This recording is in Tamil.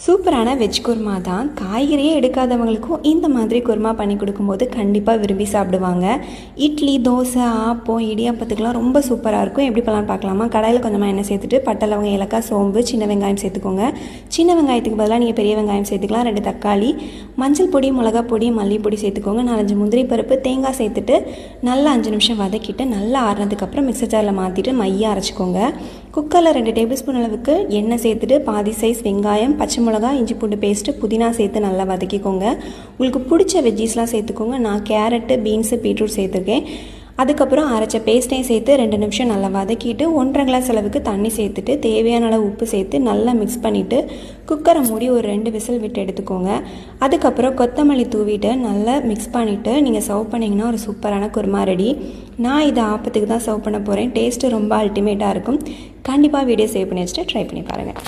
சூப்பரான வெஜ் குருமா தான். காய்கறியே எடுக்காதவங்களுக்கும் இந்த மாதிரி குருமா பண்ணி கொடுக்கும்போது கண்டிப்பாக விரும்பி சாப்பிடுவாங்க. இட்லி, தோசை, ஆப்பம், இடியாப்பத்துக்கெலாம் ரொம்ப சூப்பராக இருக்கும். எப்படி பண்ணலான்னு பார்க்கலாமா? கடாயில் கொஞ்சமாக எண்ணெய் சேர்த்துட்டு பட்டை, லவங்கம், ஏலக்காய், சோம்பு, சின்ன வெங்காயம் சேர்த்துக்கோங்க. சின்ன வெங்காயத்துக்கு பதிலாக நீங்கள் பெரிய வெங்காயம் சேர்த்துக்கலாம். 2 தக்காளி, மஞ்சள் பொடி, மிளகா பொடி, மல்லிப்பொடி சேர்த்துக்கோங்க. 4-5 முந்திரி பருப்பு, தேங்காய் சேர்த்துட்டு நல்லா 5 நிமிஷம் வதக்கிட்டு நல்லா ஆறினதுக்கப்புறம் மிக்சர் ஜாரில் மாற்றிட்டு மையாக அரைச்சிக்கோங்க. குக்கரில் 2 டேபிள் ஸ்பூன் அளவுக்கு எண்ணெய் சேர்த்துட்டு பாதி சைஸ் வெங்காயம், பச்சை மிளகா, இஞ்சி பூண்டு பேஸ்ட்டு, புதினா சேர்த்து நல்லா வதக்கிக்கோங்க. உங்களுக்கு பிடிச்ச வெஜ்ஜீஸ்லாம் சேர்த்துக்கோங்க. நான் கேரட்டு, பீன்ஸு, பீட்ரூட் சேர்த்துருக்கேன். அதுக்கப்புறம் அரைச்ச பேஸ்ட்டையும் சேர்த்து 2 நிமிஷம் நல்லா வதக்கிட்டு 1.5 கிளாஸ் அளவுக்கு தண்ணி சேர்த்துட்டு தேவையான அளவு உப்பு சேர்த்து நல்லா மிக்ஸ் பண்ணிவிட்டு குக்கரை மூடி ஒரு 2 விசில் விட்டு எடுத்துக்கோங்க. அதுக்கப்புறம் கொத்தமல்லி தூவிட்டு நல்லா மிக்ஸ் பண்ணிவிட்டு நீங்கள் சர்வ் பண்ணிங்கன்னா ஒரு சூப்பரான குருமா ரெடி. நான் இதை ஆப்பத்துக்கு தான் சர்வ் பண்ண போகிறேன். டேஸ்ட்டு ரொம்ப அல்டிமேட்டாக இருக்கும். கண்டிப்பாக வீடியோ சேவ் பண்ணி வச்சுட்டு ட்ரை பண்ணி பாருங்கள்.